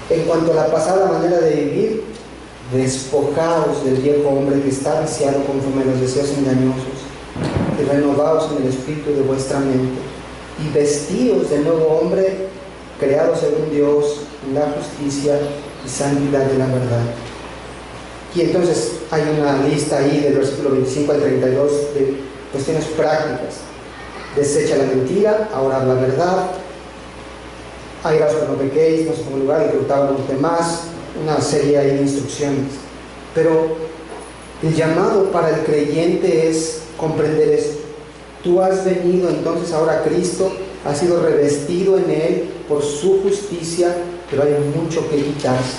en cuanto a la pasada manera de vivir, despojaos del viejo hombre que está viciado conforme a los deseos engañosos, y renovaos en el espíritu de vuestra mente, y vestíos del nuevo hombre, creado según Dios, en la justicia y santidad de la verdad. Y entonces hay una lista ahí del versículo 25 al 32 de cuestiones prácticas. Desecha la mentira, ahora habla la verdad. Airaos cuando pequéis, no se ponga lugar y que hurtaba a los demás. Una serie ahí de instrucciones. Pero el llamado para el creyente es comprender esto. Tú has venido entonces ahora a Cristo, has sido revestido en Él por su justicia, pero hay mucho que quitarse.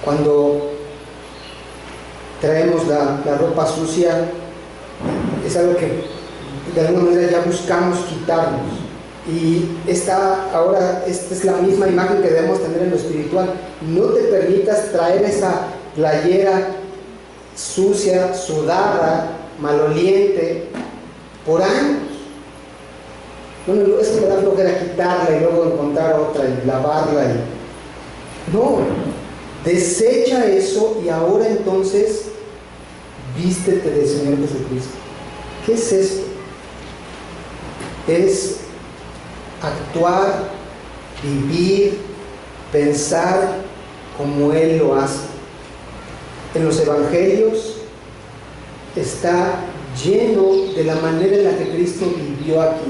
Cuando traemos la ropa sucia, es algo que de alguna manera ya buscamos quitarnos. Y esta es la misma imagen que debemos tener en lo espiritual. No te permitas traer esa playera sucia, sudada, maloliente, por años. Bueno, es que me da flojera quitarla y luego encontrar otra y lavarla. No, desecha eso y ahora entonces vístete del Señor Jesucristo. ¿Qué es esto? Es actuar, vivir, pensar como Él lo hace. En los evangelios está lleno de la manera en la que Cristo vivió aquí.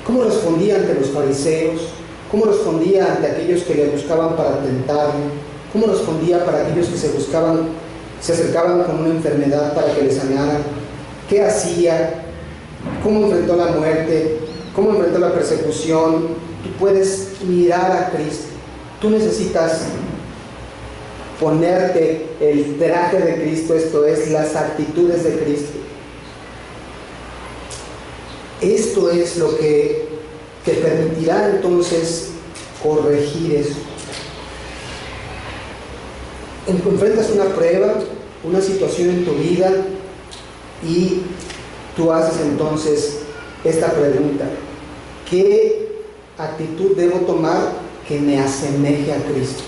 ¿Cómo respondía ante los fariseos? ¿Cómo respondía ante aquellos que le buscaban para tentarle? ¿Cómo respondía para aquellos que se acercaban con una enfermedad para que le sanaran? ¿Qué hacía? ¿Cómo enfrentó la muerte? ¿Cómo enfrentó la persecución? Tú puedes mirar a Cristo. Tú necesitas ponerte el traje de Cristo, esto es, las actitudes de Cristo. Esto es lo que te permitirá entonces corregir eso. Enfrentas una prueba, una situación en tu vida y tú haces entonces esta pregunta: ¿qué actitud debo tomar que me asemeje a Cristo?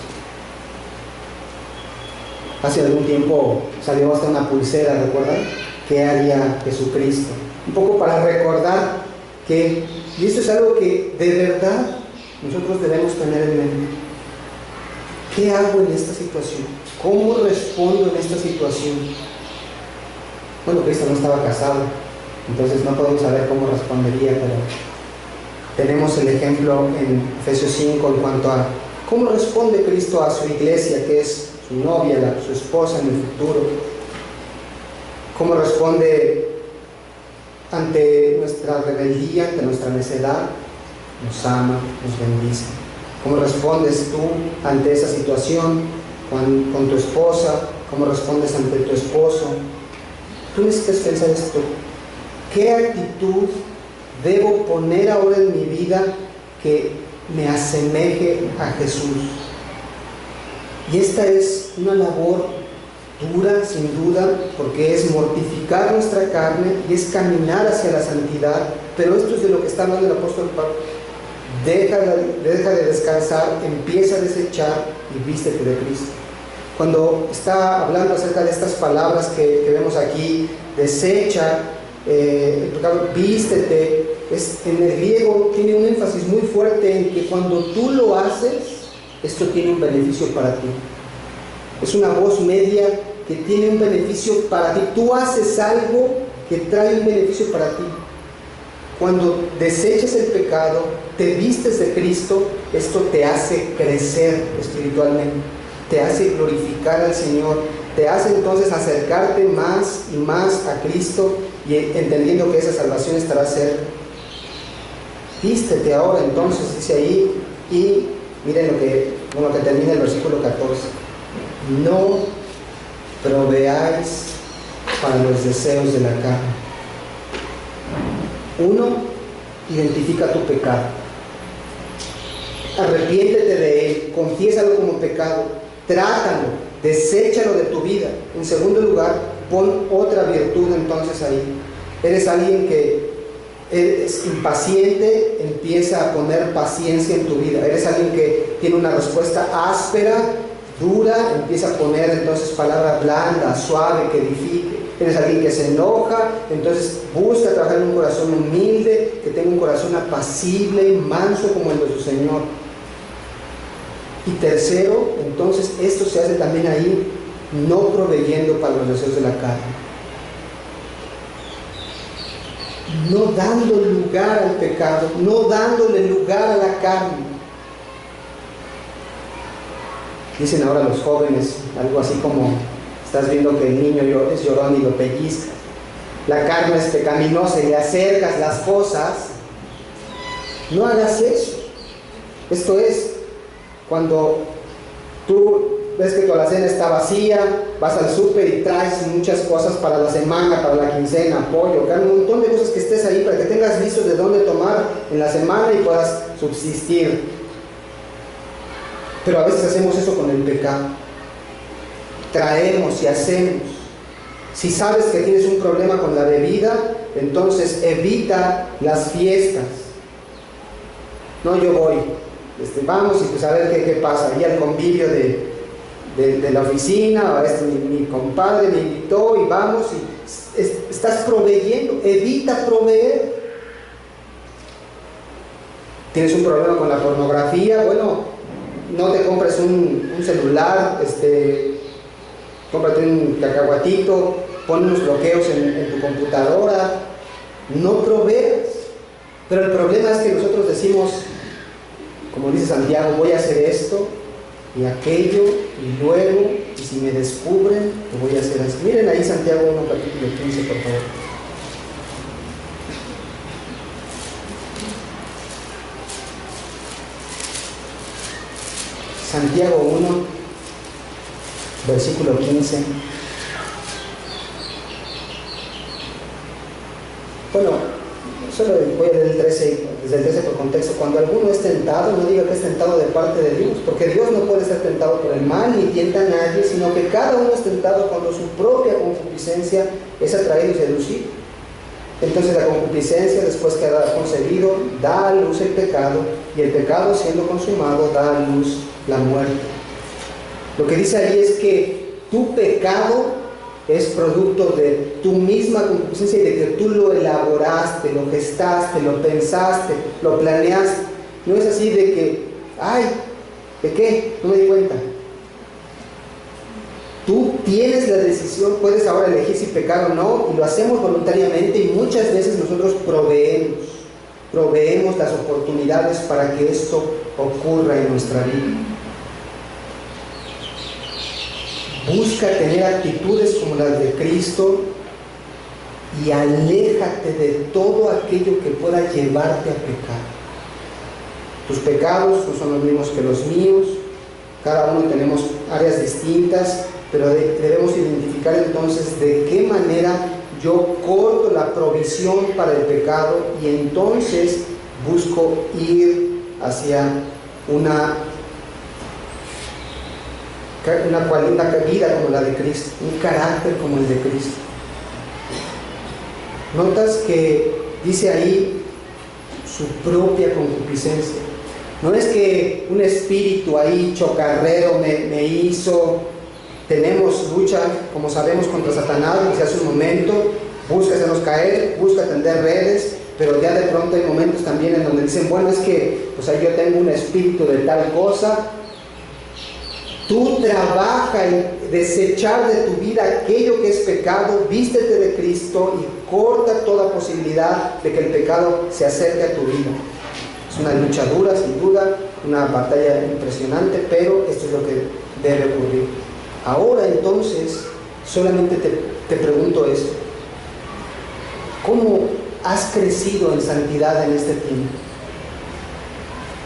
Hace algún tiempo salió hasta una pulsera, ¿recuerdan? ¿Qué haría Jesucristo? Un poco para recordar que, y esto es algo que de verdad nosotros debemos tener en mente. ¿Qué hago en esta situación? ¿Cómo respondo en esta situación? Bueno, Cristo no estaba casado, entonces no podemos saber cómo respondería, pero tenemos el ejemplo en Efesios 5 en cuanto a cómo responde Cristo a su iglesia, que es su novia, su esposa en el futuro. Cómo responde ante nuestra rebeldía, ante nuestra necedad. Nos ama, nos bendice. ¿Cómo respondes tú ante esa situación con tu esposa? ¿Cómo respondes ante tu esposo? Tú necesitas pensar esto: ¿qué actitud debo poner ahora en mi vida que me asemeje a Jesús? Y esta es una labor dura, sin duda, porque es mortificar nuestra carne y es caminar hacia la santidad. Pero esto es de lo que está hablando el apóstol Pablo. Deja de descansar, empieza a desechar y vístete de Cristo. Cuando está hablando acerca de estas palabras que vemos aquí, desecha, el pecado, vístete, en el griego tiene un énfasis muy fuerte en que cuando tú lo haces, esto tiene un beneficio para ti. Es una voz media que tiene un beneficio para ti. Tú haces algo que trae un beneficio para ti. Cuando desechas el pecado, te vistes de Cristo, esto te hace crecer espiritualmente, te hace glorificar al Señor, te hace entonces acercarte más y más a Cristo y entendiendo que esa salvación estará cerca. Vístete ahora entonces, dice ahí, y miren lo que termina el versículo 14. No proveáis para los deseos de la carne. Uno, identifica tu pecado. Arrepiéntete de él, confiésalo como pecado, trátalo, deséchalo de tu vida. En segundo lugar, pon otra virtud entonces ahí. Eres alguien que es impaciente, empieza a poner paciencia en tu vida. Eres alguien que tiene una respuesta áspera, dura, empieza a poner entonces palabra blanda, suave, que edifique. Eres alguien que se enoja, entonces busca trabajar en un corazón humilde, que tenga un corazón apacible y manso como el de su Señor. Y tercero, entonces esto se hace también ahí, no proveyendo para los deseos de la carne, no dando lugar al pecado, no dándole lugar a la carne. Dicen ahora los jóvenes algo así como: estás viendo que el niño es llorón y lo pellizcas. La carne es pecaminosa y le acercas las cosas No hagas eso. Esto es, cuando tú ves que tu alacena está vacía, vas al súper y traes muchas cosas para la semana, para la quincena, pollo, carne, un montón de cosas que estés ahí para que tengas listo de dónde tomar en la semana y puedas subsistir. Pero a veces hacemos eso con el pecado. Traemos y hacemos. Si sabes que tienes un problema con la bebida, entonces evita las fiestas. No, yo voy, vamos y pues a ver qué pasa. Y al convivio de la oficina, mi compadre me invitó y vamos y estás proveyendo. Evita proveer. ¿Tienes un problema con la pornografía? Bueno, no te compres un celular, cómprate un cacahuatito, pon unos bloqueos en tu computadora, no proveas. Pero el problema es que nosotros decimos, como dice Santiago, voy a hacer esto y aquello, y luego, y si me descubren, lo voy a hacer así. Miren ahí Santiago 1, capítulo 15, por favor. Santiago 1, versículo 15. Bueno, solo voy a leer el 13, desde el 13 por contexto. Cuando alguno es tentado, no diga que es tentado de parte de Dios, porque Dios no puede ser tentado por el mal, ni tienta a nadie, sino que cada uno es tentado cuando su propia concupiscencia es atraído y seducido. Entonces la concupiscencia, después que ha concebido, da a luz el pecado, y el pecado, siendo consumado, da a luz la muerte. Lo que dice ahí es que tu pecado es producto de tu misma concupiscencia y de que tú lo elaboraste, lo gestaste, lo pensaste, lo planeaste. No es así de que, ay, ¿de qué? No me di cuenta. Tú tienes la decisión, puedes ahora elegir si pecar o no, y lo hacemos voluntariamente, y muchas veces nosotros proveemos las oportunidades para que esto ocurra en nuestra vida. Busca tener actitudes como las de Cristo y aléjate de todo aquello que pueda llevarte a pecar. Tus pecados no son los mismos que los míos, cada uno tenemos áreas distintas, pero debemos identificar entonces de qué manera yo corto la provisión para el pecado y entonces busco ir hacia una vida como la de Cristo, un carácter como el de Cristo. Notas que dice ahí su propia concupiscencia. No es que un espíritu ahí chocarrero me hizo. Tenemos lucha, como sabemos, contra Satanás, desde hace un momento. Busca hacernos caer, busca tender redes, pero ya de pronto hay momentos también en donde dicen, bueno, es que yo tengo un espíritu de tal cosa. Tú trabaja en desechar de tu vida aquello que es pecado, vístete de Cristo y corta toda posibilidad de que el pecado se acerque a tu vida. Es una lucha dura, sin duda, una batalla impresionante, pero esto es lo que debe ocurrir. Ahora entonces, solamente te pregunto esto: ¿cómo has crecido en santidad en este tiempo?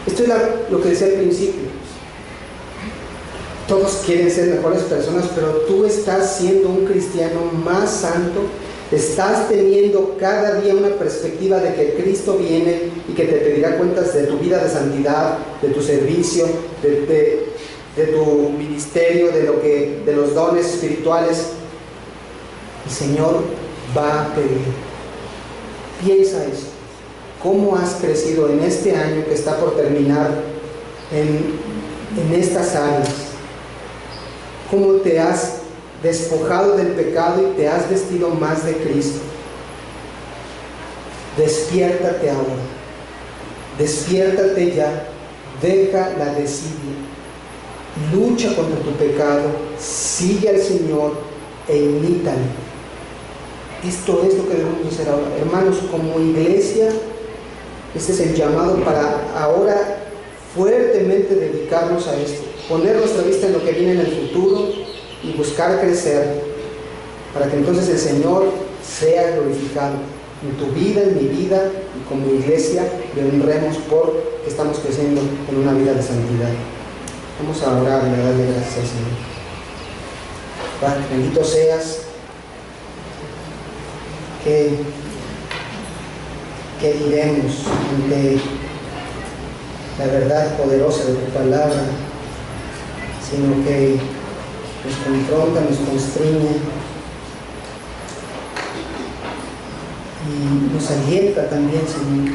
Esto es lo que decía al principio. Todos quieren ser mejores personas, pero tú estás siendo un cristiano más santo. Estás teniendo cada día una perspectiva de que Cristo viene y que te pedirá cuentas de tu vida de santidad, de tu servicio, de tu ministerio, de los dones espirituales. El Señor va a pedir. Piensa eso. ¿Cómo has crecido en este año que está por terminar en estas áreas? ¿Cómo te has despojado del pecado y te has vestido más de Cristo? Despiértate ahora. Despiértate ya. Deja la desidia. Lucha contra tu pecado. Sigue al Señor e imítale. Esto es lo que debemos hacer ahora. Hermanos, como iglesia, este es el llamado para ahora fuertemente dedicarnos a esto. Poner nuestra vista en lo que viene en el futuro y buscar crecer para que entonces el Señor sea glorificado. en tu vida, en mi vida, y como iglesia le honremos por que estamos creciendo en una vida de santidad. Vamos a orar y a darle gracias al Señor. Padre, bendito seas. ¿Qué diremos ante la verdad poderosa de tu palabra? Sino que nos confronta, nos constriñe y nos alienta también, Señor.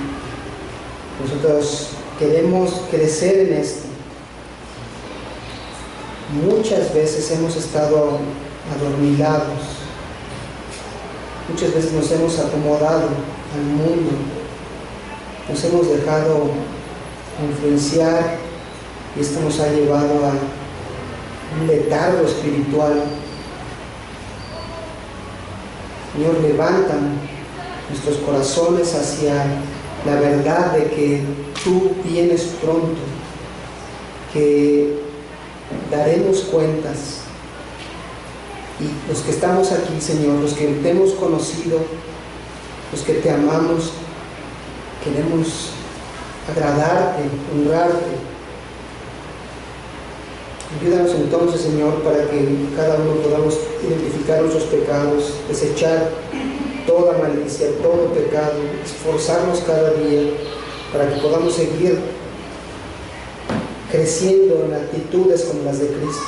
Nosotros queremos crecer en esto. Muchas veces hemos estado adormilados, muchas veces nos hemos acomodado al mundo, nos hemos dejado influenciar y esto nos ha llevado a un letargo espiritual. Señor, levanta nuestros corazones hacia la verdad de que tú vienes pronto, que daremos cuentas. Y los que estamos aquí, Señor, los que te hemos conocido, los que te amamos, queremos agradarte, honrarte. Ayúdanos entonces, Señor, para que cada uno podamos identificar nuestros pecados, desechar toda malicia, todo pecado, esforzarnos cada día para que podamos seguir creciendo en actitudes como las de Cristo.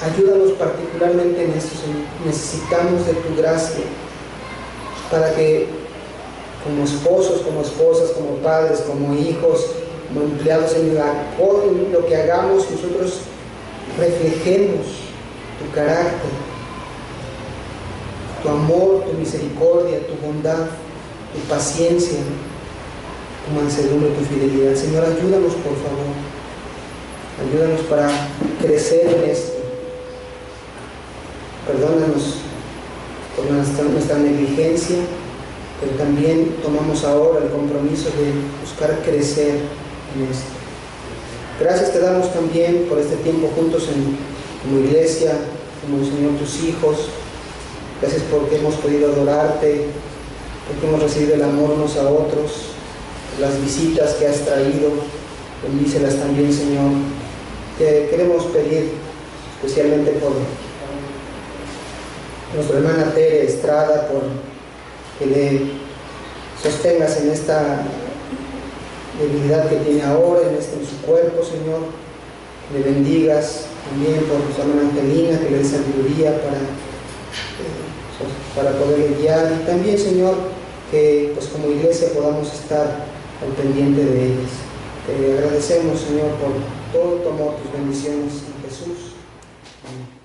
Ayúdanos particularmente en esto, Señor. Necesitamos de tu gracia para que como esposos, como esposas, como padres, como hijos, como empleados en lo que hagamos, nosotros reflejemos tu carácter, tu amor, tu misericordia, tu bondad, tu paciencia, tu mansedumbre, tu fidelidad. Señor, ayúdanos por favor. Ayúdanos para crecer en esto. Perdónanos por nuestra negligencia, pero también tomamos ahora el compromiso de buscar crecer en esto. Gracias te damos también por este tiempo juntos como iglesia, como Señor tus hijos. Gracias porque hemos podido adorarte, porque hemos recibido el amor unos a otros, por las visitas que has traído. Bendícelas también, Señor. Te queremos pedir especialmente por nuestra hermana Tere Estrada, por que le sostengas en esta debilidad que tiene ahora, en su cuerpo, Señor. Le bendigas también por nuestra hermana Angelina, que le dé sabiduría para poder guiar, y también, Señor, que pues como iglesia podamos estar al pendiente de ellas. Te agradecemos, Señor, por todo tu amor, tus bendiciones en Jesús. Amén.